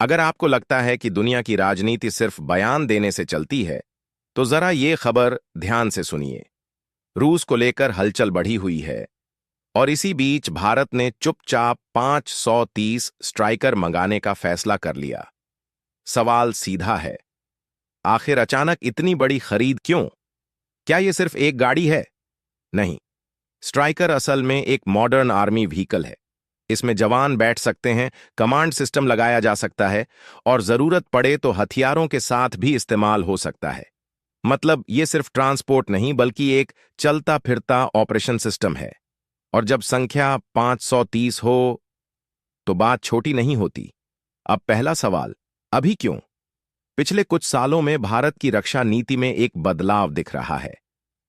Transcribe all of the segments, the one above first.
अगर आपको लगता है कि दुनिया की राजनीति सिर्फ बयान देने से चलती है, तो जरा ये खबर ध्यान से सुनिए। रूस को लेकर हलचल बढ़ी हुई है और इसी बीच भारत ने चुपचाप 530 स्ट्राइकर मंगाने का फैसला कर लिया। सवाल सीधा है, आखिर अचानक इतनी बड़ी खरीद क्यों? क्या ये सिर्फ एक गाड़ी है? नहीं, स्ट्राइकर असल में एक मॉडर्न आर्मी व्हीकल है। इसमें जवान बैठ सकते हैं, कमांड सिस्टम लगाया जा सकता है और जरूरत पड़े तो हथियारों के साथ भी इस्तेमाल हो सकता है। मतलब ये सिर्फ ट्रांसपोर्ट नहीं बल्कि एक चलता फिरता ऑपरेशन सिस्टम है। और जब संख्या 530 हो तो बात छोटी नहीं होती। अब पहला सवाल, अभी क्यों? पिछले कुछ सालों में भारत की रक्षा नीति में एक बदलाव दिख रहा है।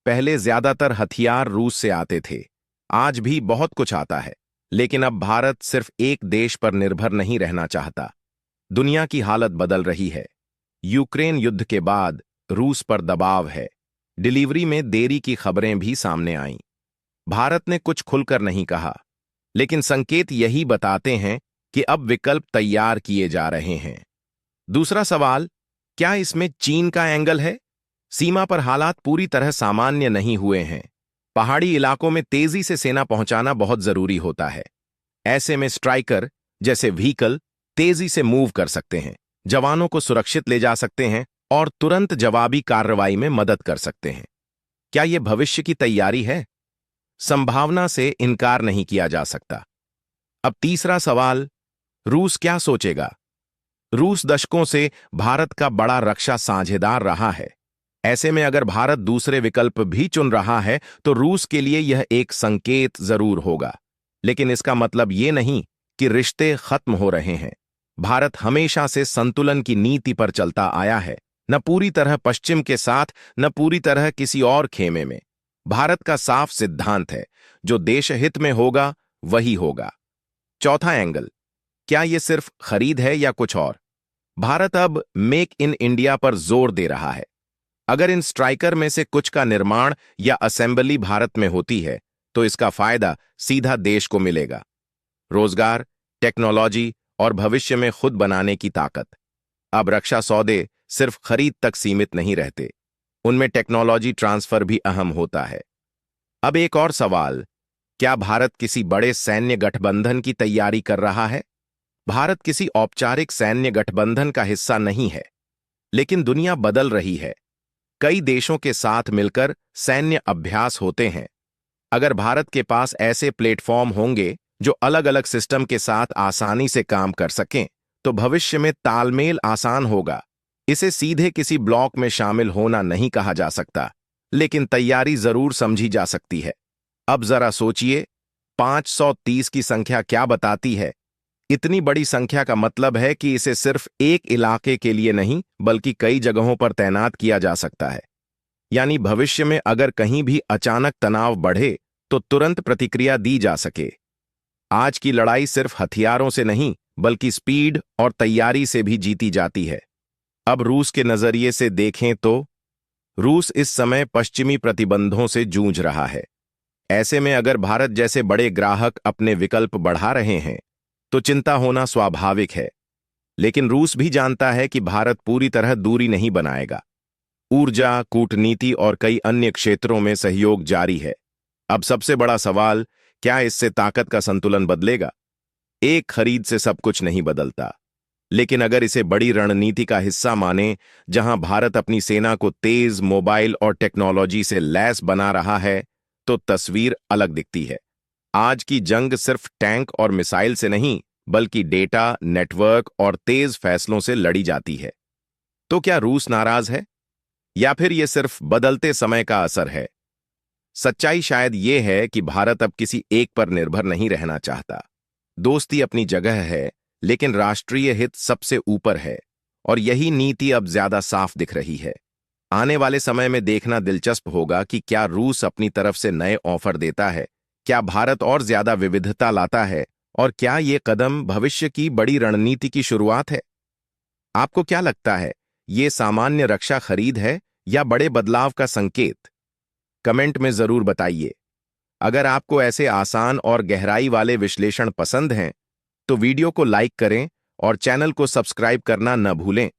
पहले ज्यादातर हथियार रूस से आते थे, आज भी बहुत कुछ आता है, लेकिन अब भारत सिर्फ एक देश पर निर्भर नहीं रहना चाहता। दुनिया की हालत बदल रही है। यूक्रेन युद्ध के बाद रूस पर दबाव है। डिलीवरी में देरी की खबरें भी सामने आईं। भारत ने कुछ खुलकर नहीं कहा, लेकिन संकेत यही बताते हैं कि अब विकल्प तैयार किए जा रहे हैं। दूसरा सवाल, क्या इसमें चीन का एंगल है? सीमा पर हालात पूरी तरह सामान्य नहीं हुए हैं। पहाड़ी इलाकों में तेजी से सेना पहुंचाना बहुत जरूरी होता है। ऐसे में स्ट्राइकर जैसे व्हीकल तेजी से मूव कर सकते हैं, जवानों को सुरक्षित ले जा सकते हैं और तुरंत जवाबी कार्रवाई में मदद कर सकते हैं। क्या यह भविष्य की तैयारी है? संभावना से इनकार नहीं किया जा सकता। अब तीसरा सवाल, रूस क्या सोचेगा? रूस दशकों से भारत का बड़ा रक्षा साझेदार रहा है। ऐसे में अगर भारत दूसरे विकल्प भी चुन रहा है तो रूस के लिए यह एक संकेत जरूर होगा। लेकिन इसका मतलब ये नहीं कि रिश्ते खत्म हो रहे हैं। भारत हमेशा से संतुलन की नीति पर चलता आया है, न पूरी तरह पश्चिम के साथ, न पूरी तरह किसी और खेमे में। भारत का साफ सिद्धांत है, जो देश हित में होगा वही होगा। चौथा एंगल, क्या यह सिर्फ खरीद है या कुछ और? भारत अब मेक इन इंडिया पर जोर दे रहा है। अगर इन स्ट्राइकर में से कुछ का निर्माण या असेंबली भारत में होती है तो इसका फायदा सीधा देश को मिलेगा। रोजगार, टेक्नोलॉजी और भविष्य में खुद बनाने की ताकत। अब रक्षा सौदे सिर्फ खरीद तक सीमित नहीं रहते, उनमें टेक्नोलॉजी ट्रांसफर भी अहम होता है। अब एक और सवाल, क्या भारत किसी बड़े सैन्य गठबंधन की तैयारी कर रहा है? भारत किसी औपचारिक सैन्य गठबंधन का हिस्सा नहीं है, लेकिन दुनिया बदल रही है। कई देशों के साथ मिलकर सैन्य अभ्यास होते हैं। अगर भारत के पास ऐसे प्लेटफॉर्म होंगे जो अलग अलग सिस्टम के साथ आसानी से काम कर सकें, तो भविष्य में तालमेल आसान होगा। इसे सीधे किसी ब्लॉक में शामिल होना नहीं कहा जा सकता, लेकिन तैयारी जरूर समझी जा सकती है। अब जरा सोचिए, 530 की संख्या क्या बताती है? इतनी बड़ी संख्या का मतलब है कि इसे सिर्फ एक इलाके के लिए नहीं बल्कि कई जगहों पर तैनात किया जा सकता है। यानी भविष्य में अगर कहीं भी अचानक तनाव बढ़े तो तुरंत प्रतिक्रिया दी जा सके। आज की लड़ाई सिर्फ हथियारों से नहीं बल्कि स्पीड और तैयारी से भी जीती जाती है। अब रूस के नजरिए से देखें तो रूस इस समय पश्चिमी प्रतिबंधों से जूझ रहा है। ऐसे में अगर भारत जैसे बड़े ग्राहक अपने विकल्प बढ़ा रहे हैं तो चिंता होना स्वाभाविक है। लेकिन रूस भी जानता है कि भारत पूरी तरह दूरी नहीं बनाएगा। ऊर्जा, कूटनीति और कई अन्य क्षेत्रों में सहयोग जारी है। अब सबसे बड़ा सवाल, क्या इससे ताकत का संतुलन बदलेगा? एक खरीद से सब कुछ नहीं बदलता, लेकिन अगर इसे बड़ी रणनीति का हिस्सा माने, जहां भारत अपनी सेना को तेज, मोबाइल और टेक्नोलॉजी से लैस बना रहा है, तो तस्वीर अलग दिखती है। आज की जंग सिर्फ टैंक और मिसाइल से नहीं बल्कि डेटा, नेटवर्क और तेज फैसलों से लड़ी जाती है। तो क्या रूस नाराज है या फिर यह सिर्फ बदलते समय का असर है? सच्चाई शायद यह है कि भारत अब किसी एक पर निर्भर नहीं रहना चाहता। दोस्ती अपनी जगह है, लेकिन राष्ट्रीय हित सबसे ऊपर है और यही नीति अब ज्यादा साफ दिख रही है। आने वाले समय में देखना दिलचस्प होगा कि क्या रूस अपनी तरफ से नए ऑफर देता है, क्या भारत और ज्यादा विविधता लाता है और क्या ये कदम भविष्य की बड़ी रणनीति की शुरुआत है? आपको क्या लगता है, ये सामान्य रक्षा खरीद है या बड़े बदलाव का संकेत? कमेंट में जरूर बताइए। अगर आपको ऐसे आसान और गहराई वाले विश्लेषण पसंद हैं तो वीडियो को लाइक करें और चैनल को सब्सक्राइब करना न भूलें।